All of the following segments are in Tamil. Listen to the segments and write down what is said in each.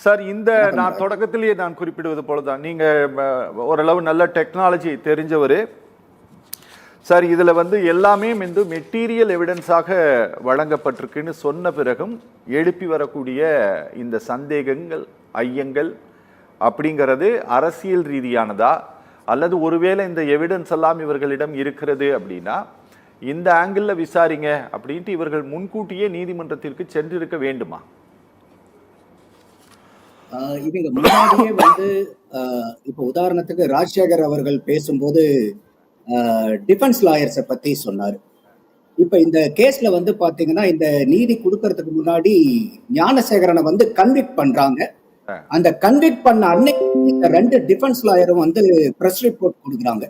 சார், இந்த நான் தொடக்கத்திலேயே நான் குறிப்பிடுவது போலதான், நீங்க ஓரளவு நல்ல டெக்னாலஜி தெரிஞ்சவர் சார். இதுல எல்லாமே மெட்டீரியல் எவிடன்ஸாக வழங்கப்பட்டிருக்குன்னு சொன்ன பிறகும் எழுப்பி வரக்கூடிய இந்த சந்தேகங்கள், ஐயங்கள் அப்படிங்கிறது அரசியல் ரீதியானதா, அல்லது ஒருவேளை இந்த எவிடன்ஸ் எல்லாம் இவர்களிடம் இருக்கிறது அப்படின்னா இந்த ஆங்கிள் விசாரிங்க அப்படின்ட்டு இவர்கள் முன்கூட்டியே நீதிமன்றத்திற்கு சென்றிருக்க வேண்டுமா? இவங்க முன்னாடியே இப்ப உதாரணத்துக்கு ராஜசேகர் அவர்கள் பேசும்போது டிஃபென்ஸ் லாயர்ஸை பத்தி சொன்னாரு. இப்ப இந்த கேஸ்ல பாத்தீங்கன்னா இந்த நீதி கொடுக்கறதுக்கு முன்னாடி ஞானசேகரனை கன்விக்ட் பண்றாங்க. அந்த கன்விக்ட் பண்ண அன்னைக்கு இந்த 2 டிஃபென்ஸ் லாயரும் பிரஸ் ரிப்போர்ட் கொடுக்குறாங்க.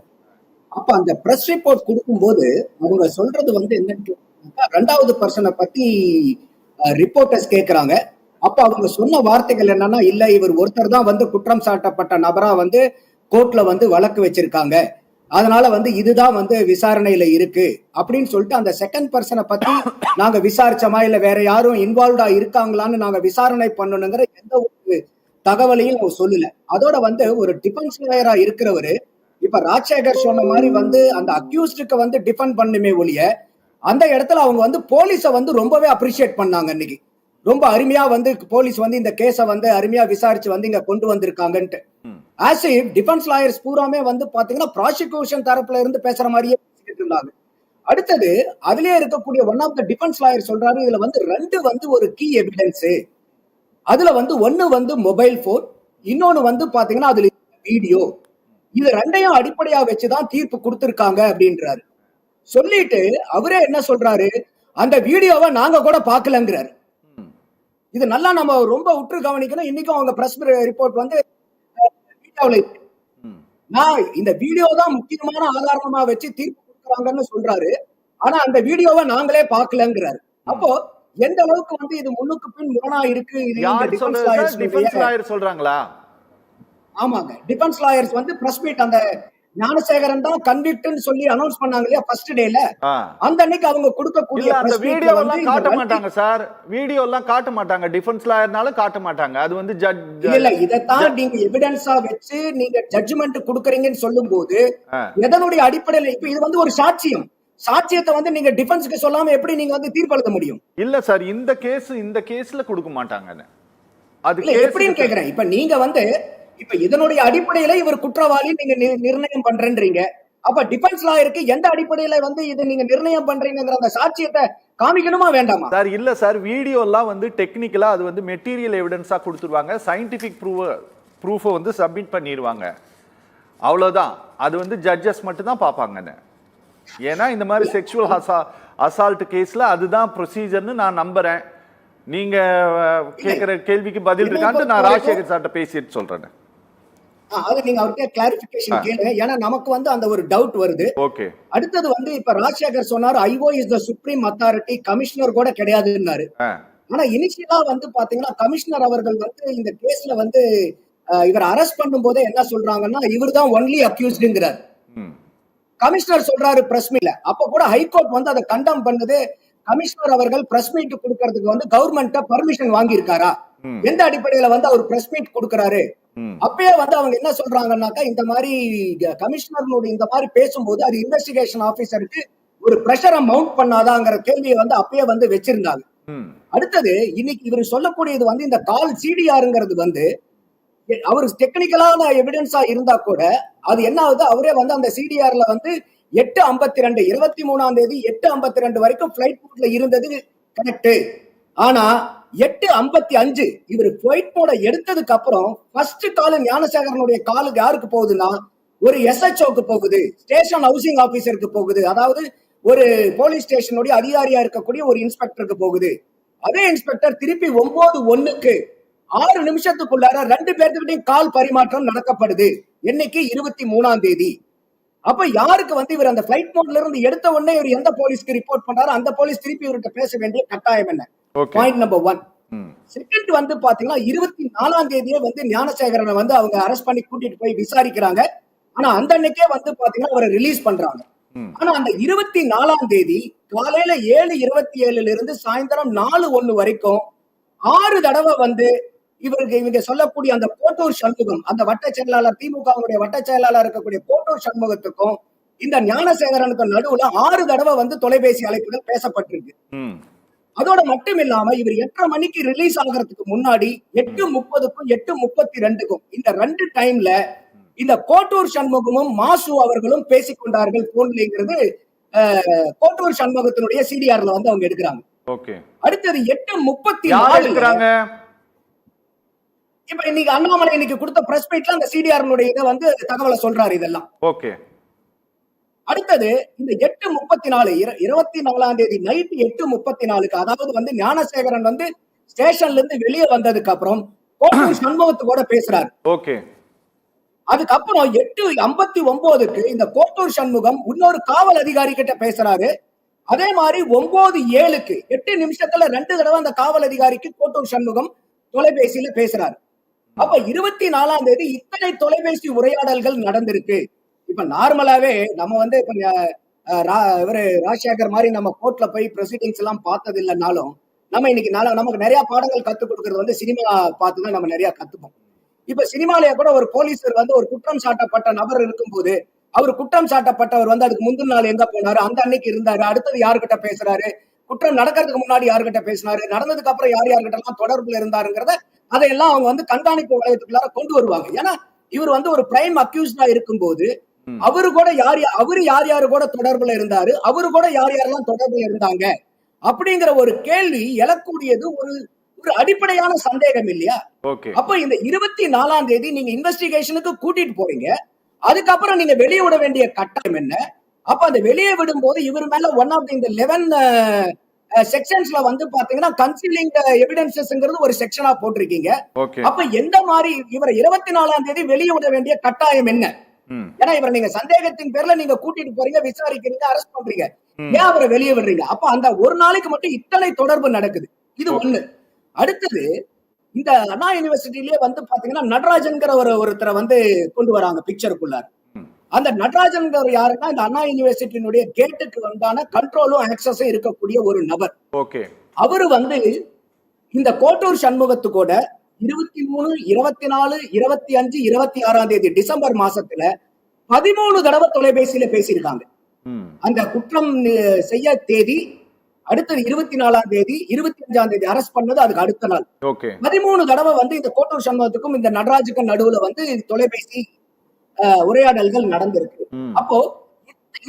அப்ப அந்த பிரஸ் ரிப்போர்ட் கொடுக்கும்போது அவங்க சொல்றது என்னன்னு, 2வது பர்சனை பத்தி ரிப்போர்ட்டர்ஸ் கேட்கிறாங்க. அப்ப அவங்க சொன்ன வார்த்தைகள் என்னன்னா, இல்ல இவர் ஒருத்தர் தான் குற்றம் சாட்டப்பட்ட நபரா கோர்ட்ல வழக்கு வச்சிருக்காங்க, அதனால இதுதான் விசாரணையில இருக்கு அப்படின்னு சொல்லிட்டு அந்த செகண்ட் பர்சனை பத்தி நாங்க விசாரிச்சோமா இல்ல வேற யாரும் இன்வால்வ்டா இருக்காங்களான்னு நாங்க விசாரணை பண்ணணுங்கிற எந்த ஒரு தகவலையும் அவங்க சொல்லல. அதோட ஒரு டிஃபென்ஸ் லாயரா இருக்கிறவரு இப்ப ராஜசேகர் சொன்ன மாதிரி அந்த அக்யூஸ்டுக்கு டிஃபெண்ட் பண்ணுமே ஒழிய அந்த இடத்துல அவங்க போலீஸை ரொம்பவே அப்ரிஷியேட் பண்ணாங்க. இன்னைக்கு ரொம்ப அருமையா போலீஸ் இந்த கேஸை அருமையா விசாரிச்சு இங்க கொண்டு வந்திருக்காங்கன்ட்டு. ஆஸ் இஃப் டிஃபென்ஸ் லாயர்ஸ் பூராமே பாத்தீங்கன்னா ப்ராசிக்யூஷன் தரப்புல இருந்து பேசுற மாதிரியே பேசிட்டு இருந்தாங்க. அடுத்தது அதுலயே இருக்கக்கூடிய one of the defence lawyer சொல்றாரு, இதுல 2 ஒரு கீ எவிடன்ஸ். அதுல ஒன்னு மொபைல் போன், இன்னொன்னு பாத்தீங்கன்னா அதுல வீடியோ. இது 2ஐயும் அடிப்படையா வச்சுதான் தீர்ப்பு கொடுத்திருக்காங்க அப்படின்றாரு. சொல்லிட்டு அவரே என்ன சொல்றாரு, அந்த வீடியோவை நாங்க கூட பாக்கலங்கிறாரு. இது நல்லா நம்ம ரொம்ப உற்று கவனிக்கணும். இன்னைக்கும் அவங்க பிரஸ் ரிப்போர்ட் நான் இந்த வீடியோ தான் முக்கியமான ஆதாரமா வச்சு தீர்ப்பு கொடுக்குறாங்கன்னு சொல்றாரு. ஆனா அந்த வீடியோவை நாங்களே பாக்கலங்கிறாரு. அப்போ எந்த அளவுக்கு இது முன்னுக்கு பின் முரணா இருக்கு. டிஃபென்ஸ் லாயர் சொல்றாங்களா? ஆமாங்க, டிஃபென்ஸ் லாயர்ஸ் பிரஸ் மீட் அந்த ஞானசேகரன் தான் கன்விக்ட்னு சொல்லி அனௌன்ஸ் பண்ணாங்க இல்லையா ஃபர்ஸ்ட் டேல, அந்த அன்னைக்கு அவங்க கொடுக்கக்கூடிய அந்த வீடியோ எல்லாம் காட்ட மாட்டாங்க சார். வீடியோ எல்லாம் காட்ட மாட்டாங்க, டிஃபென்ஸ் லாயர்னால காட்ட மாட்டாங்க. அது ஜட்ஜ் இல்ல, இதத்தான் நீங்க எவிடன்ஸா வச்சு நீங்க ஜட்ஜ்மென்ட் கொடுக்கறீங்கன்னு சொல்லும்போது எதனுடைய அடிப்படையில் இப்ப இது ஒரு சாட்சியம். சாட்சியத்தை நீங்க டிஃபென்ஸ்க்கு சொல்லாம எப்படி நீங்க தீர்ப்பு எழுத முடியும்? இல்ல சார், இந்த கேஸ்ல கொடுக்க மாட்டாங்க. அது எப்படின்னு கேக்குறேன். இப்ப நீங்க இப்ப இதனுடைய அடிப்படையில இவர் குற்றவாளி நீங்க நிர்ணயம் பண்றேன்றீங்க. அப்ப டிஃபென்ஸ் லாயருக்கு எந்த அடிப்படையில இது நீங்க நிர்ணயம் பண்றீங்கிற அந்த சாட்சியத்தை காமிக்கணுமா வேண்டாமா? சார் இல்ல சார், வீடியோ எல்லாம் டெக்னிக்கலா அது மெட்டீரியல் எவிடன்ஸா கொடுத்துருவாங்க. சயின்டிபிக் ப்ரூஃபை சப்மிட் பண்ணிடுவாங்க, அவ்வளவுதான். அது ஜட்ஜஸ் மட்டும் தான் பார்ப்பாங்க. ஏன்னா இந்த மாதிரி செக்ஷுவல் அசால்ட் கேஸ்ல அதுதான் ப்ரொசீஜர்னு நான் நம்புறேன். நீங்க கேட்கிற கேள்விக்கு பதில் இருக்கான்னு நான் ராஜசேகர் சார்ட்ட பேசிட்டு சொல்றேன். அது நீங்க அவர்கிட்ட கிளாரிபிகேஷன் கேளுங்க. ஏன்னா நமக்கு அந்த ஒரு டவுட் வருது. ஓகே. அடுத்தது இப்ப ராஜசேகர் சொன்னாரு IO is the supreme authority, commissioner கூட கிடையாதுன்னாரு. ஆனா இனிஷியலா பாத்தீங்கன்னா கமிஷனர் அவர்கள் இந்த கேஸ்ல இவர் அரெஸ்ட் பண்ணும் போதே என்ன சொல்றாங்கன்னா இவர் தான் ஒன்லி அக்யூஸ்டுங்கிறார். கமிஷனர் சொல்றாரு பிரஸ் மீட்ல. அப்ப கூட ஹைகோர்ட் அதை கண்டம் பண்ணுது. கமிஷனர் அவர்கள் பிரஸ் மீட் கொடுக்கறதுக்கு கவர்மெண்ட்ட பர்மிஷன் வாங்கி இருக்காரா, எந்த அடிப்படையில அவர் பிரஸ் மீட் கொடுக்கறாரு? அப்பயே அவங்க என்ன சொல்றாங்கன்னாக்கா இந்த மாதிரி கமிஷனருடைய இந்த மாதிரி பேசும்போது அது இன்வெஸ்டிகேஷன் ஆபீசருக்கு ஒரு பிரஷரை மவுண்ட் பண்ணாதாங்கிற கேள்வியை அப்பயே வச்சிருந்தாங்க. அடுத்தது இன்னைக்கு இவர் சொல்லக்கூடியது இந்த கால் சிடிஆருங்கிறது அவரு டெக்னிக்கலான எவிடன்ஸா இருந்தா கூட அது என்ன ஆகுது, அவரே அந்த சிடிஆர்ல 8:52 23ஆம் தேதி 8:52 வரைக்கும் பிளைட் மோட்ல இருந்தது கரெக்ட். ஆனா 8:55 இவர் பிளைட் மோட எடுத்ததுக்கு அப்புறம் ஃபர்ஸ்ட் கால் ஞானசேகரனுடைய காலுக்கு யாருக்கு போகுதுன்னா ஒரு எஸ்ஹெச்ஓக்கு போகுது, ஸ்டேஷன் ஹவுசிங் ஆபீசருக்கு போகுது. அதாவது ஒரு போலீஸ் ஸ்டேஷனுடைய அதிகாரியா இருக்கக்கூடிய ஒரு இன்ஸ்பெக்டருக்கு போகுது. அதே இன்ஸ்பெக்டர் திருப்பி 9:01க்கு 6 நிமிஷத்துக்குள்ளார 2 பேர்த்துக்கிட்டையும் கால் பரிமாற்றம் நடக்கப்படுது. என்னைக்கு 23ஆம் தேதி. அப்ப யாருக்கு இவர் அந்த பிளைட் மோட்ல இருந்து எடுத்த உடனே இவர் எந்த போலீஸ்க்கு ரிப்போர்ட் பண்றாரு, அந்த போலீஸ் திருப்பி இவர்கிட்ட பேச வேண்டிய கட்டாயம் என்ன? Point number 1. செகண்ட் பாத்தீங்கன்னா 24ஆம் தேதியே ஞானசேகரனை அவங்க அரெஸ்ட் பண்ணி கூட்டிட்டு போய் விசாரிக்கிறாங்க. ஆனா அந்த அன்னைக்கே பாத்தீங்கன்னா அவரை ரிலீஸ் பண்றாங்க. ஆனா அந்த 24ஆம் தேதி காலையில 7:27 இருந்து சாயந்தரம் 4:01 வரைக்கும் 6 தடவை இவங்க சொல்லக்கூடிய அந்த கோட்டூர் சண்முகம், அந்த வட்ட செயலாளர், திமுகவுடைய வட்ட செயலாளர் இருக்கக்கூடிய கோட்டூர் சண்முகத்துக்கும் இந்த ஞானசேகரனுக்கு நடுவுல 6 தடவை வந்து தொலைபேசி அழைப்புகள் பேசப்பட்டிருக்கு. அதோட மட்டும் இல்லாம இவர் 8:30 மணிக்கு ரிலீஸ் ஆகிறதுக்கு முன்னாடி 8:30க்கும் 8:32க்கும் இந்த 2 டைம்ல இந்த கோட்டூர் சண்முகமும் மாசு அவர்களும் பேசிக்கொண்டார்கள் போன்லங்கிறது கோட்டூர் சண்முகத்தினுடைய சிடிஆர்ல வந்து அவங்க எடுக்கிறாங்க. அடுத்தது 8:34 இப்ப இன்னைக்கு அண்ணாமலை இன்னைக்கு கொடுத்த பிரஸ் மீட்ல அந்த சிடிஆர் இதை வந்து தகவலை சொல்றாரு இதெல்லாம். அடுத்தது இந்த 8:34 24ஆம் தேதி நைட் 8:34க்கு அதாவது வந்து ஞானசேகரன் வந்து ஸ்டேஷன்ல இருந்து வெளியே வந்ததுக்கு அப்புறம் கோட்டூர் சண்முகத்தோட பேசுறாரு. அதுக்கப்புறம் 8:59க்கு இந்த கோட்டூர் சண்முகம் இன்னொரு காவல் அதிகாரி கிட்ட பேசுறாரு. அதே மாதிரி 9:07க்கு 8 நிமிஷத்துல 2 தடவை அந்த காவல் அதிகாரிக்கு கோட்டூர் சண்முகம் தொலைபேசியில பேசுறாரு. அப்ப 24ஆம் தேதி இத்தனை தொலைபேசி உரையாடல்கள் நடந்திருக்கு. இப்ப நார்மலாவே நம்ம வந்து இப்ப இவரு ராஜசேகர் மாதிரி நம்ம கோர்ட்ல போய் ப்ரொசீடிங்ஸ் எல்லாம் பார்த்தது இல்லைன்னாலும் நம்ம இன்னைக்கு நமக்கு நிறைய பாடங்கள் கத்துக் கொடுக்கறது வந்து சினிமா பார்த்துதான் நம்ம நிறைய கத்துப்போம். இப்ப சினிமாலயே கூட ஒரு போலீஸர் வந்து ஒரு குற்றம் சாட்டப்பட்ட நபர் இருக்கும்போது அவர் குற்றம் சாட்டப்பட்டவர் வந்து அதுக்கு முந்தின நாள் எங்க போனாரு, அந்த அன்னைக்கு இருந்தாரு, அடுத்தது யாருக்கிட்ட பேசுறாரு, குற்றம் நடக்கிறதுக்கு முன்னாடி யாருக்கிட்ட பேசினாரு, நடந்ததுக்கு அப்புறம் யார்கிட்ட எல்லாம் தொடர்புல இருந்தாருங்கிறத அதையெல்லாம் அவங்க வந்து கண்காணிப்பு வளையத்துக்குள்ளார கொண்டு வருவாங்க. ஏன்னா இவர் வந்து ஒரு பிரைம் அக்யூஸ்டா இருக்கும்போது அவரு கூட யார் யாரு கூட தொடர்புல இருந்தாரு, அவரு கூட யார் யாரெல்லாம் தொடர்புல இருந்தாங்க அப்படிங்கிற ஒரு கேள்வி எழக்கூடியது ஒரு அடிப்படையான சந்தேகம் இல்லையா? அப்ப இந்த 24ஆம் தேதி நீங்க இன்வெஸ்டிகேஷனுக்கு கூட்டிட்டு போறீங்க, அதுக்கப்புறம் நீங்க வெளியே விட வேண்டிய கட்டாயம் என்ன? அப்ப அந்த வெளியே விடும் போது இவர் மேல ஒன் ஆஃப் இந்த 11 செக்ஷன்ஸ்ல வந்து பாத்தீங்கன்னா கன்சீலிங் எவிடன்சஸ்ங்கிறது ஒரு செக்ஷனா போட்டிருக்கீங்க. அப்ப எந்த மாதிரி இவரை 24ஆம் தேதி வெளியே விட வேண்டிய கட்டாயம் என்ன? ஏன்னா இவரை நீங்க சந்தேகத்தின் பேர்ல நீங்க கூட்டிட்டு போறீங்க, விசாரிக்கிறீங்க, அரெஸ்ட் பண்றீங்க, ஏன் அவரை வெளியே விடுறீங்க? அப்ப அந்த ஒரு நாளைக்கு மட்டும் இத்தனை தொடர்பு நடக்குது. இது ஒண்ணு. அடுத்தது இந்த அண்ணா யூனிவர்சிட்டிலேயே வந்து பாத்தீங்கன்னா நடராஜன்கிற ஒருத்தரை வந்து கொண்டு வராங்க பிக்சருக்குள்ளார். அந்த நடராஜன் யாருன்னா இந்த அண்ணா யூனிவர்சிட்டியினுடைய கேட்டுக்கு வந்தான கண்ட்ரோலும் ஆக்சஸும் இருக்கக்கூடிய ஒரு நபர். அவரு வந்து இந்த கோட்டூர் சண்முகத்துக்கூட 23, 24, 25, 26ஆம் தேதி டிசம்பர் மாசத்துல 13 தடவை தொலைபேசியில பேசியிருக்காங்க. அந்த குற்றம் செய்ய தேதி அடுத்தது 24ஆம் தேதி, 25ஆம் தேதி அரெஸ்ட் பண்ணது அதுக்கு அடுத்த நாள் 13 தடவை வந்து இந்த கோட்டூர் சண்முகத்துக்கும் இந்த நடராஜுக்கும் நடுவுல வந்து தொலைபேசி உரையாடல்கள் நடந்திருக்கு. அப்போ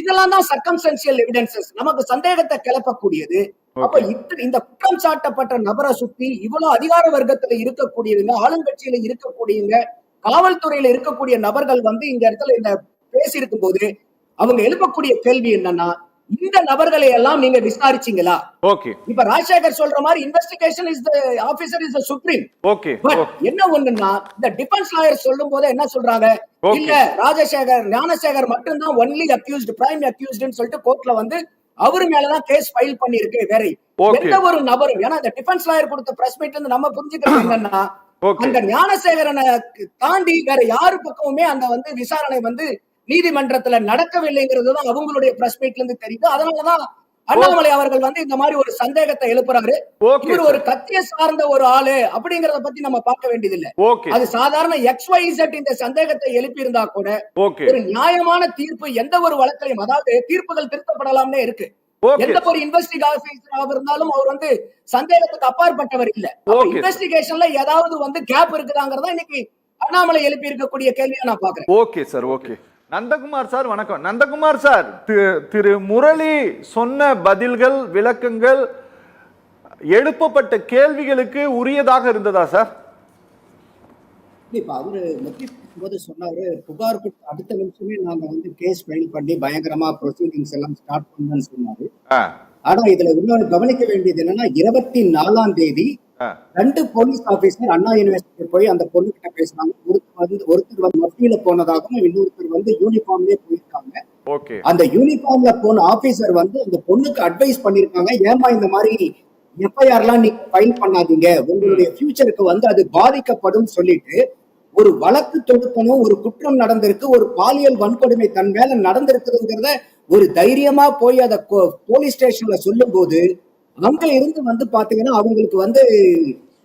இதெல்லாம் தான் சர்க்கம்ஸ்டன்ஷியல் எவிடன்சஸ், நமக்கு சந்தேகத்தை கிளப்பக்கூடியது. அப்ப இந்த குற்றம் சாட்டப்பட்ட நபரை சுத்தி இவ்வளவு அதிகார வர்க்கத்துல இருக்கக்கூடியவங்க, ஆளுங்கட்சியில இருக்கக்கூடியவங்க, காவல்துறையில இருக்கக்கூடிய நபர்கள் வந்து இந்த இடத்துல இந்த பேசியிருக்கும் போது அவங்க எழுப்பக்கூடிய கேள்வி என்னன்னா, இந்த நபர்களை எல்லாம் நீங்க விசாரிச்சீங்களா? இப்ப ராஜசேகர் சொல்ற மாதிரி investigation is the officer is the supreme. But என்ன ஒண்ணுன்னா இந்த டிஃபென்ஸ் லாயர் சொல்லும் போது என்ன சொல்றாங்க, இல்ல ஞானசேகர் மட்டும் தான் ஒன்லி அக்யூஸ்ட், பிரைம் அக்யூஸ்ட்னு சொல்லிட்டு கோர்ட்ல வந்து அவரு மேலதான் கேஸ் ஃபைல் பண்ணிருக்கு. வேற எந்த ஒரு நபரும், ஏன்னா இந்த டிஃபென்ஸ் லாயர் கொடுத்த பிரஸ் மீட்ல இருந்து நம்ம புரிஞ்சுக்கிறது என்னன்னா, அந்த ஞானசேகரனை தாண்டி வேற யாரு பக்கமுமே அந்த வந்து விசாரணை வந்து நீதிமன்றத்துல நடக்கவில்லைங்கிறதுதான் அவங்களுடைய பிரஸ் மீட்ல இருந்து தெரியுது. அதனாலதான் அண்ணாமலை அவர்கள் வந்து இந்த மாதிரி ஒரு சந்தேகத்தை எழுப்புறாரு. இவர் ஒரு கட்சியை சார்ந்த ஒரு ஆளு அப்படிங்கறத பத்தி நம்ம பார்க்க வேண்டியதில்லை. அது சாதாரண XYZ இந்த சந்தேகத்தை எழுப்பி இருந்தா கூட ஒரு நியாயமான தீர்ப்பு எந்த ஒரு வழக்கையும், அதாவது தீர்ப்புகள் திருத்தப்படலாம்னே இருக்கு. எந்த ஒரு இன்வெஸ்டிகேஷன் இருந்தாலும் அவர் வந்து சந்தேகத்துக்கு அப்பாற்பட்டவர் இல்ல. இன்வெஸ்டிகேஷன்ல ஏதாவது வந்து கேப் இருக்குதாங்கிறதா இன்னைக்கு அண்ணாமலை எழுப்பி இருக்கக்கூடிய கேள்வியா நான் பாக்குறேன். Okay sir, okay. Nandakumar sir வணக்கம். நந்தகுமார் சார், திரு முரளி சொன்ன பதில்கள், விளக்கங்கள், எழுப்பப்பட்ட கேள்விகளுக்கு உரியதாக இருந்ததா சார்? இப்ப அவரு போது சொன்னாரு, புகார் அடுத்த நிமிஷமே நாங்க வந்து கேஸ் ஃபைல் பண்ணி பயங்கரமா ப்ரொசீடிங்ஸ் எல்லாம் ஸ்டார்ட் பண்ணணும்னு சொன்னாரு. ஆனா இதுல இன்னொரு கவனிக்க வேண்டியது என்னன்னா, 24ஆம் தேதி 2 போலீஸ் ஆபீசர் அண்ணா யூனிவர்சிட்டி போய் அந்த பொண்ணு கிட்ட பேசுறாங்க. ஒருத்தர் வந்து மத்தியில போனதாகவும் இன்னொருத்தர் வந்து யூனிஃபார்ம்லயே போயிருக்காங்க. அந்த யூனிஃபார்ம்ல போன ஆபீசர் வந்து அந்த பொண்ணுக்கு அட்வைஸ் பண்ணிருக்காங்க, ஏமா இந்த மாதிரி எஃப்ஐஆர் எல்லாம் நீங்க ஃபைல் பண்ணாதீங்க, உங்களுடைய ஃபியூச்சருக்கு வந்து அது பாதிக்கப்படும் சொல்லிட்டு ஒரு வழக்கு தொடுக்கணும், ஒரு குற்றம் நடந்திருக்கு, ஒரு பாலியல் வன்கொடுமை தன் மேல நடந்திருக்குதுங்கிறத ஒரு தைரியமா போய் அதை போலீஸ் ஸ்டேஷன்ல சொல்லும் போது அங்க இருந்து வந்து பாத்தீங்கன்னா அவங்களுக்கு வந்து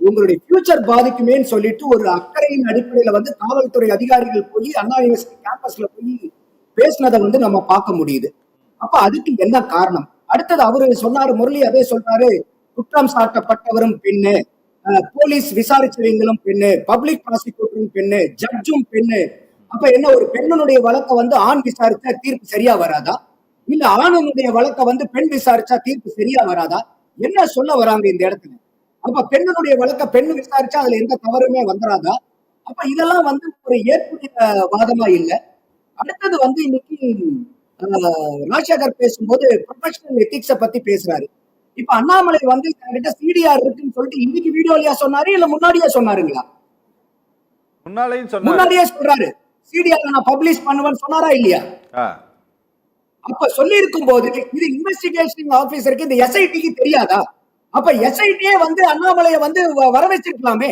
உங்களுடைய ஃபியூச்சர் பாதிக்குமேன்னு சொல்லிட்டு ஒரு அக்கறையின் அடிப்படையில வந்து காவல்துறை அதிகாரிகள் போய் அண்ணா யூனிவர்சிட்டி கேம்பஸ்ல போய் பேசினதை வந்து நம்ம பார்க்க முடியுது. அப்ப அதுக்கு என்ன காரணம்? அடுத்தது அவரு சொன்னாரு, முரளி அதே சொல்றாரு, குற்றம் சாட்டப்பட்டவரும் பெண்ணு, போலீஸ் விசாரிச்சவங்களும் பெண்ணு, பப்ளிக் ப்ராசிக்யூட்டரும் பெண்ணு, ஜட்ஜும் பெண்ணு. அப்ப என்ன, ஒரு பெண்ணுடைய வழக்கை வந்து ஆண் விசாரிச்சா தீர்ப்பு சரியா வராதா? இல்ல ஆணுடைய வழக்கை வந்து பெண் விசாரிச்சா தீர்ப்பு சரியா வராதா? என்ன சொல்ல வராங்க இந்த இடத்துல? அப்ப பெண்ணுடைய வழக்க பெண்ணு விசாரிச்சா அதுல எந்த தவறுமே வந்துடாதா? அப்ப இதெல்லாம் வந்து ஒரு ஏற்புடைய வாதமா இல்ல. அடுத்தது வந்து இன்னைக்கு ராஜசேகர் பேசும்போது ப்ரொஃபஷனல் எத்திக்ஸ பத்தி பேசுறாரு. இப்ப அண்ணாமலை வந்து என்கிட்ட சிடிஆர் இருக்குன்னு சொல்லிட்டு இன்னைக்கு வீடியோலயா சொன்னாரு, இல்ல முன்னாடியே சொன்னாருங்களா? முன்னாடியே சொல்றாரு, சிடிஆர் நான் பப்ளிஷ் பண்ணுவேன்னு சொன்னாரா இல்லையா? அப்ப சொல்லி இருக்கும் போது இது இன்வெஸ்டிகேஷன் ஆபீசருக்கு இந்த எஸ்ஐடிக்கு தெரியாதா? அப்ப எஸ்ஐடியே வந்து அண்ணாமலையை வந்து வர வச்சிருக்கலாமே,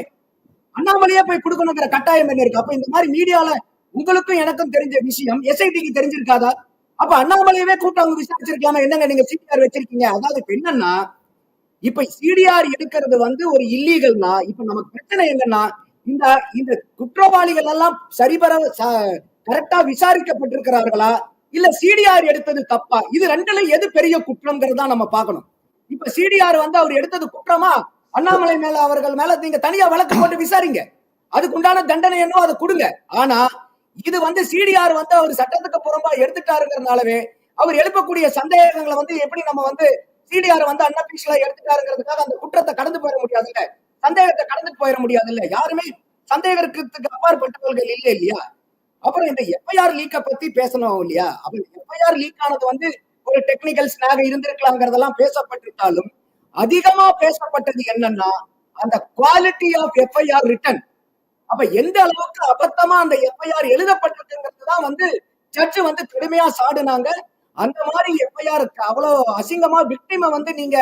அண்ணாமலையே போய் கொடுக்கணுங்கிற கட்டாயம் என்ன இருக்கு? அப்ப இந்த மாதிரி மீடியால உங்களுக்கும் எனக்கும் தெரிஞ்ச விஷயம் எஸ்ஐடிக்கு தெரிஞ்சிருக்காதா? அப்ப அண்ணாமலையவே கூட்டம் அவங்க விசாரிச்சிருக்கலாமா? என்னங்க நீங்க சிடிஆர் வச்சிருக்கீங்க? அதாவது இப்ப என்னன்னா, இப்ப சிடிஆர் எடுக்கிறது வந்து ஒரு இல்லீகல்னா, இப்ப நமக்கு பிரச்சனை என்னன்னா, இந்த இந்த குற்றவாளிகள் எல்லாம் சரிபர கரெக்டா விசாரிக்கப்பட்டிருக்கிறார்களா, இல்ல சிடிஆர் எடுத்தது தப்பா? இது ரெண்டுல எது பெரிய குற்றம்ங்கிறதா நம்ம பார்க்கணும். இப்ப சிடிஆர் வந்து அவர் எடுத்தது குற்றமா, அண்ணாமலை மேல அவர்கள் மேல நீங்க தனியா வழக்கு போட்டு விசாரிங்க, அதுக்கு உண்டான தண்டனை என்னவோ அதை கொடுங்க. ஆனா இது வந்து சிடிஆர் வந்து அவர் சட்டத்துக்கு புறம்பா எடுத்துட்டாருங்கிறதுனாலவே அவர் எழுப்பக்கூடிய சந்தேகங்களை வந்து எப்படி நம்ம வந்து சிடிஆர் வந்து அன்அபிஷியலா எடுத்துட்டாருங்கிறதுக்காக அந்த குற்றத்தை கடந்து போயிட முடியாது இல்ல, சந்தேகத்தை கடந்துட்டு போயிட முடியாது இல்ல. யாருமே சந்தேகத்துக்கு அப்பாற்பட்டவர்கள் இல்லை இல்லையா? அப்புறம் இந்த எஃப்ஐஆர் லீக்க பத்தி பேசணும் இல்லையா? அப்ப எஃப்ஐஆர் லீக் ஆனது வந்து ஒரு டெக்னிக்கல் ஸ்னாக இருந்திருக்கலாங்கிறதெல்லாம் பேசப்பட்டிருந்தாலும் அதிகமா பேசப்பட்டது என்னன்னா அந்த குவாலிட்டி ஆஃப் எஃப்ஐஆர் ரிட்டன். அப்ப எந்த அளவுக்கு அபத்தமா அந்த எஃப்ஐஆர் எழுதப்பட்டிருக்குங்கிறதுதான் வந்து ஜட்ஜ் வந்து கடுமையா சாடுனாங்க. அந்த மாதிரி எஃப்ஐஆர் அவ்வளவு அசிங்கமா விக்டிம வந்து நீங்க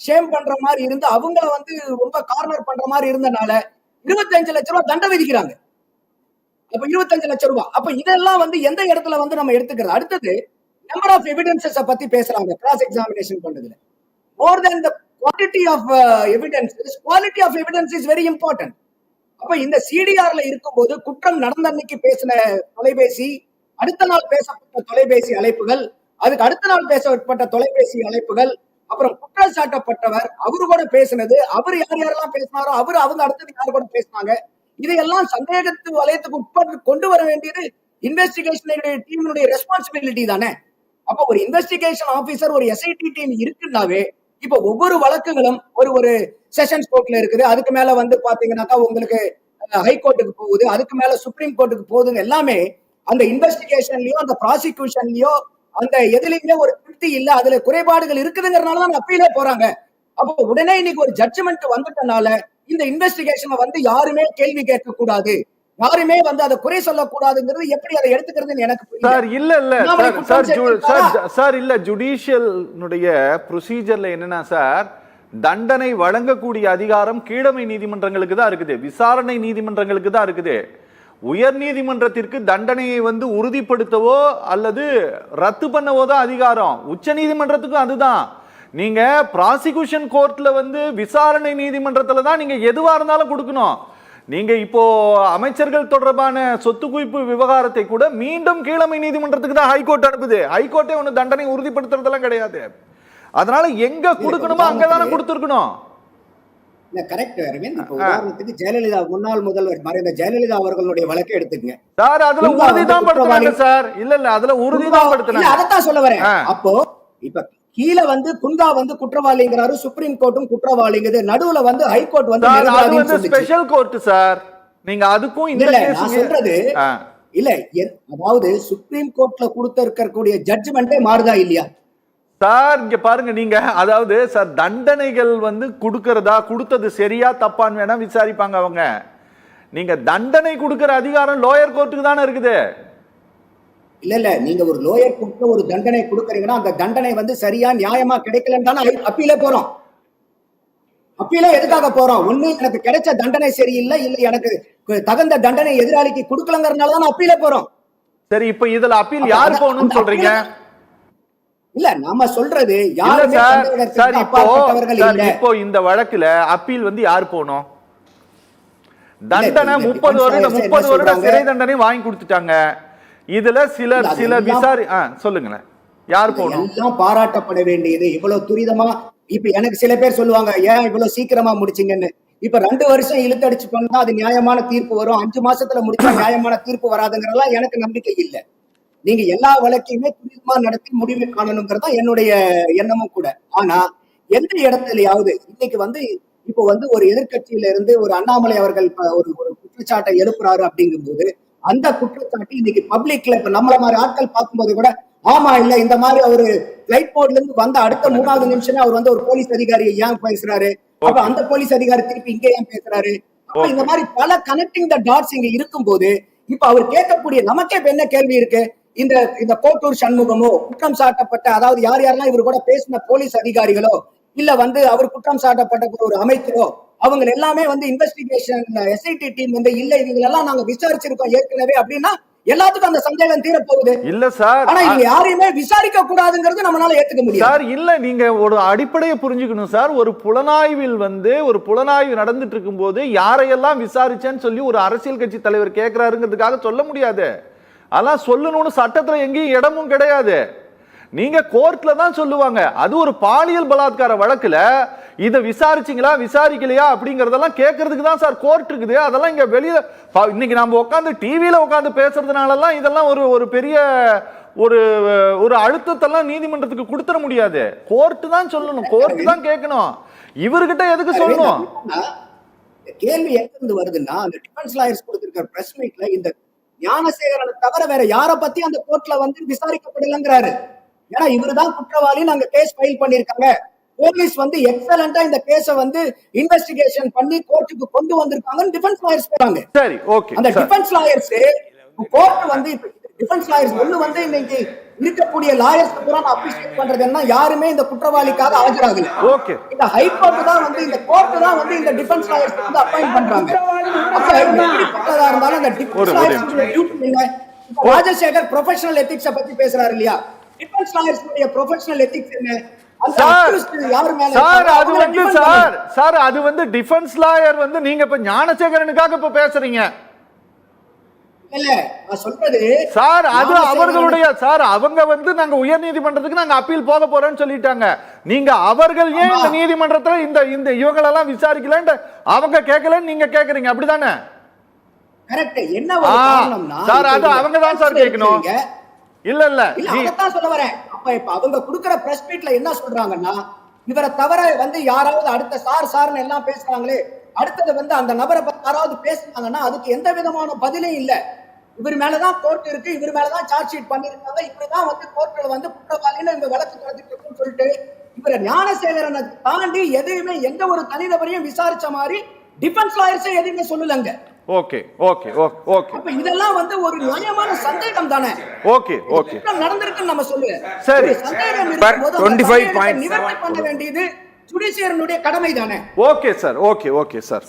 ஷேம் பண்ற மாதிரி இருந்து அவங்கள வந்து ரொம்ப கார்னர் பண்ற மாதிரி இருந்தனால 25 லட்சம் ரூபாய் தண்டனை விதிக்கிறாங்க. அப்ப 25 லட்சம் ரூபாய். அப்ப இதெல்லாம் வந்து எந்த இடத்துல வந்து நம்ம எடுத்துக்கிறது? அடுத்தது நம்பர் ஆஃப் எவிடன்சஸ் பத்தி பேசுறாங்க கிராஸ் எக்ஸாமினேஷன் பண்றதுல. More then the quantity of evidences, quality of evidence is very important. அப்ப இந்த சிடிஆர்ல இருக்கும்போது குற்றம் நடந்த அன்னைக்கு பேசின தொலைபேசி, அடுத்த நாள் பேசப்பட்ட தொலைபேசி அழைப்புகள், அதுக்கு அடுத்த நாள் பேசப்பட்ட தொலைபேசி அழைப்புகள், அப்புறம் குற்றம் சாட்டப்பட்டவர் அவரு கூட பேசினது, அவர் யார் யாரெல்லாம் பேசினாரோ அவங்க அடுத்தது யார் கூட பேசினாங்க, இதையெல்லாம் சந்தேகத்து வலயத்துக்கு உட்பட்டு கொண்டு வர வேண்டியது இன்வெஸ்டிகேஷன் டீமுடைய ரெஸ்பான்சிபிலிட்டி தானே. அப்ப ஒரு இன்வெஸ்டிகேஷன் ஆபீசர் ஒரு எஸ்ஐடி டீம் இருக்குன்னாவே இப்ப ஒவ்வொரு வழக்குகளும் ஒரு செஷன்ஸ் கோர்ட்ல இருக்குது, அதுக்கு மேல வந்து பாத்தீங்கன்னாக்கா உங்களுக்கு ஹைகோர்ட்டுக்கு போகுது, அதுக்கு மேல சுப்ரீம் கோர்ட்டுக்கு போகுதுங்க. எல்லாமே அந்த இன்வெஸ்டிகேஷன்லயோ அந்த ப்ராசிக்யூஷன்லயோ அந்த எதுலயுமே ஒரு திருப்தி இல்ல, அதுல குறைபாடுகள் இருக்குதுங்கிறதுனாலதான் அப்பீலே போறாங்க. அப்போ உடனே இன்னைக்கு ஒரு ஜட்ஜ்மெண்ட் வந்துட்டனால இந்த இன்வெஸ்டிகேஷனை வந்து யாருமே கேள்வி கேட்க கூடாது, யாருமே வந்து அதை குறை சொல்லக்கூடாதுங்கிறது எப்படி அதை எடுத்துக்கிறதுன்னு எனக்கு சார் இல்ல ஜுடிஷியலுடைய ப்ரொசீஜர்ல என்னன்னா சார், தண்டனை வழங்கக்கூடிய அதிகாரம் கீழமை நீதிமன்றங்களுக்கு தான் இருக்குது, விசாரணை நீதிமன்றங்களுக்கு தான் இருக்குது. உயர் நீதிமன்றத்திற்கு தண்டனையை வந்து உறுதிப்படுத்தவோ அல்லது ரத்து பண்ணவோ தான் அதிகாரம். உச்ச நீதிமன்றத்துக்கும் அதுதான். நீங்க ப்ராசிக்யூஷன் கோர்ட்ல வந்து விசாரணை நீதிமன்றத்துல தான் நீங்க எதுவா இருந்தாலும் கொடுக்கணும். நீங்க இப்போ அமைச்சர்கள் தொடர்பான சொத்து குவிப்பு விவகாரத்தை கூட மீண்டும் கீழமை நீதிமன்றத்துக்கு தான் ஹைகோர்ட் அனுப்புது. ஹைகோர்ட்டே ஒண்ணு தண்டனை உறுதிப்படுத்துறதெல்லாம் கிடையாது. அதனால எங்க கொடுக்கணுமோ அங்கதானே கொடுத்துருக்கணும். கரெக்ட் அரவிந்த். இப்ப உதாரணத்துக்கு ஜெயலலிதா, முன்னாள் முதல்வர் மறைந்த ஜெயலலிதா அவர்களுடைய வழக்கை எடுத்துக்கங்க சார். அதுல உறுதிதான் படுத்துறாங்க சார். இல்ல அதுல உறுதிதான் படுத்துறாங்க. அதைத்தான் சொல்ல வரேன். அப்போ இப்ப கீழே வந்து குந்தா வந்து குற்றவாளிங்கிறாரு, சுப்ரீம் கோர்ட்டும் குற்றவாளிங்குது, நடுவுல வந்து ஹைகோர்ட் வந்து ஸ்பெஷல் கோர்ட் சார். நீங்க அதுக்கும் இந்த நான் சொல்றது இல்ல, அதாவது சுப்ரீம் கோர்ட்ல கொடுத்த இருக்கக்கூடிய ஜட்ஜ்மெண்டே மாறுதா இல்லையா சார்? இங்க பாருங்க, நீங்க அதாவது சார் தண்டனைகள் வந்து கொடுக்கறதா, கொடுத்தது சரியா தப்பான்னு வேணா விசாரிப்பாங்க அவங்க. நீங்க தண்டனை கொடுக்கிற அதிகாரம் லோயர் கோர்ட்டுக்கு தானே இருக்குது. இல்ல நீங்க ஒரு லோயர் கோர்ட்ல ஒரு தண்டனை கொடுக்கறீங்கன்னா அந்த தண்டனை வந்து சரியா நியாயமா கிடைக்கலன்னு தானே அப்பீலே போறோம். அப்பீலே எதுக்காக போறோம்? ஒண்ணு எனக்கு கிடைச்ச தண்டனை சரியில்லை, இல்ல எனக்கு தகுந்த தண்டனை எதிராளிக்கு கொடுக்கலங்கிறதுனால தான் அப்பீலே போறோம். சரி, இப்ப இதுல அப்பீல் யார் போகணும்னு சொல்றீங்க? இல்ல நாம சொல்றது இப்போ இந்த வழக்குல அப்பீல் வந்து யார் போகணும்? தண்டனை 30 வருட சிறை தண்டனை வாங்கி கொடுத்துட்டாங்க. இதுல சில சொல்லுங்களேன், யார் போகணும்? எல்லாம் பாராட்டப்பட வேண்டியது. இவ்வளவு துரிதமா இப்ப எனக்கு சில பேர் சொல்லுவாங்க, ஏன் இவ்வளவு சீக்கிரமா முடிச்சீங்கன்னு. இப்ப 2 வருஷம் இழுத்தடிச்சு பண்ணா அது நியாயமான தீர்ப்பு வரும், 5 மாசத்துல முடிச்சா நியாயமான தீர்ப்பு வராதுங்கிறதெல்லாம் எனக்கு நம்பிக்கை இல்லை. நீங்க எல்லா வழக்கையுமே துரிதமா நடத்தி முடிவு காணணுங்கிறதா என்னுடைய எண்ணமும் கூட. ஆனா எந்த இடத்துலயாவது இன்னைக்கு இப்போ ஒரு எதிர்கட்சியில இருந்து ஒரு அண்ணாமலை அவர்கள் ஒரு குற்றச்சாட்டை எழுப்புறாரு அப்படிங்கும்போது அந்த குற்றச்சாட்டு இன்னைக்கு பப்ளிக்ல இப்ப நம்மள மாதிரி ஆட்கள் பார்க்கும்போது கூட ஆமா இல்ல இந்த மாதிரி அவரு பிளைட் போர்ட்ல இருந்து வந்த அடுத்த 3வது நிமிஷமே அவர் ஒரு போலீஸ் அதிகாரியை ஏன் பேசுறாரு, அப்ப அந்த போலீஸ் அதிகாரி திருப்பி இங்க ஏன் பேசுறாரு, அப்ப இந்த மாதிரி பல கனெக்டிங் த டாட்ஸ் இங்க இருக்கும்போது இப்ப அவர் கேட்கக்கூடிய நமக்கே என்ன கேள்வி இருக்கு, இந்த கோட்டூர் சண்முகமோ குற்றம் சாட்டப்பட்ட, அதாவது யாரெல்லாம் இவர் கூட பேசின போலீஸ் அதிகாரிகளோ இல்ல அவர் குற்றம் சாட்டப்பட்ட ஒரு அமைச்சரோ அவங்க எல்லாமே இன்வெஸ்டிகேஷன் எஸ்ஐடி டீம் இல்ல இவங்களெல்லாம் நாங்க விசாரிச்சிருக்கோம் ஏற்கனவே அப்படின்னா எல்லாத்துக்கும் அந்த சந்தேகம் தீர போகுது. இல்ல சார், ஆனா இங்க யாரையுமே விசாரிக்க கூடாதுங்கிறது நம்மளால ஏத்துக்க முடியும் சார். இல்ல, நீங்க ஒரு அடிப்படையை புரிஞ்சுக்கணும் சார். ஒரு புலனாய்வில் ஒரு புலனாய்வு நடந்துட்டு இருக்கும் போது யாரையெல்லாம் விசாரிச்சேன்னு சொல்லி ஒரு அரசியல் கட்சி தலைவர் கேட்கிறாருங்கிறதுக்காக சொல்ல முடியாது. அதெல்லாம் சொல்லணும்னு சட்டத்துல எங்கேயும் இடமும் கிடையாது. நீங்க கோர்ட்ல தான் சொல்லுவாங்க. அது ஒரு பாலியல் பலாத்கார வழக்குல இதை விசாரிச்சீங்களா விசாரிக்கலையா அப்படிங்கறதெல்லாம் கேட்கறதுக்கு தான் சார் கோர்ட் இருக்குது. அதெல்லாம் இங்க வெளியில இன்னைக்கு நம்ம உட்காந்து டிவியில உட்காந்து பேசுறதுனாலலாம் இதெல்லாம் ஒரு பெரிய ஒரு அழுத்தத்தெல்லாம் நீதிமன்றத்துக்கு கொடுத்துட முடியாது. கோர்ட் தான் சொல்லணும், கோர்ட் தான் கேட்கணும். இவர்கிட்ட எதுக்கு சொல்லணும்? கேள்வி எங்கிருந்து வருதுன்னா, அந்த டிஃபென்ஸ் லாயர்ஸ் கொடுத்திருக்கிற பிரஸ் மீட்ல இந்த ஞானசேகரனை தவிர வேற யார பத்தி அந்த கோர்ட்ல விசாரிக்கப்படலங்கிறாரு. ஏன்னா இவருதான் குற்றவாளி, நாங்க கேஸ் ஃபைல் பண்ணிருக்காங்க, போலீஸ் எக்ஸலண்டா இந்த கேஸ இன்வெஸ்டிகேஷன் பண்ணி கோர்ட்டுக்கு கொண்டு வந்திருக்காங்கன்னு டிஃபென்ஸ் லாயர்ஸ் சொல்றாங்க. சரி, ஓகே. அந்த defence lawyers court defence lawyers இன்னைக்கு இருக்கக்கூடிய லாயர்ஸ் பூரா நான் அப்ரிஷியேட் பண்றது என்ன, யாருமே இந்த குற்றவாளிக்காக ஆஜராகல. ஓகே. இந்த ஹை கோர்ட் தான் இந்த கோர்ட் தான் இந்த டிஃபென்ஸ் லாயர்ஸ் அப்பாயிண்ட் பண்றாங்க. அப்ப எப்படிப்பட்டதா இருந்தாலும் அந்த டிஃபென்ஸ் லாயர்ஸ் டியூட்டி என்ன? ராஜசேகர் ப்ரொஃபஷனல் எத்திக்ஸ் பத்தி பேசுறாரு இல்லையா, டிஃபென்ஸ் லாயர்ஸ் ப்ரொஃபஷனல் எத்திக்ஸ் என்ன? டிஃபென்ஸ் லாயர் நீங்க இப்ப ஞானசேகரனுக்காக இப்ப பேசுறீங்க இல்ல, நான் சொல்றது சார், அது அவர்களுடைய சார். அவங்க நாங்க உயர் நீதிமன்றத்துக்கு நாங்க அப்பீல் போக போறோம்னு சொல்லிட்டாங்க. நீங்க அவர்கள் ஏன் இந்த நீதிமன்றத்துல இந்த இவங்களெல்லாம் விசாரிக்கலன்னு அவங்க கேட்கலன்னு நீங்க கேக்குறீங்க, அப்படிதானே? கரெக்ட். என்ன ஒரு காரணம்னா சார், அது அவங்க தான் சார் கேட்கணும். இல்ல அதான் சொல்ல வரேன். இப்ப அவங்க கொடுக்கிற பிரஸ் மீட்ல என்ன சொல்றாங்கன்னா, இவரை தவிர யாராவது அடுத்த சார்னு எல்லாம் பேசுறாங்களே, அடுத்தது அந்த நபரை யாராவது பேசுறாங்கன்னா அதுக்கு எந்த விதமான பதிலும் இல்ல. இவர் மேலதான் கோர்ட் இருக்கு, இவர் மேலதான் சார்ஜ் ஷீட் பண்ணிருக்காங்க, இப்படிதான் கோர்ட்ல குற்றவாளின்னு இந்த வழக்கு நடத்திட்டு சொல்லிட்டு இவரை ஞானசேகரனை தாண்டி எதையுமே எந்த ஒரு தனிநபரையும் விசாரிச்ச மாதிரி டிஃபென்ஸ் லாயர்ஸே எதுவுமே சொல்லலங்க. Okay okay okay. அப்ப இதெல்லாம் ஒரு நியாயமான சந்தேகம் தானே. ஓகே ஓகே, நடந்திருக்குன்னு நம்ம சொல்லுங்க. சரி, சந்தேகம் இருக்கும்போது 25 பாயிண்ட்ஸ் நிவர்த்தி பண்ண வேண்டியது ஜுடிஷியரினுடைய கடமை தானே. Okay sir, okay sir.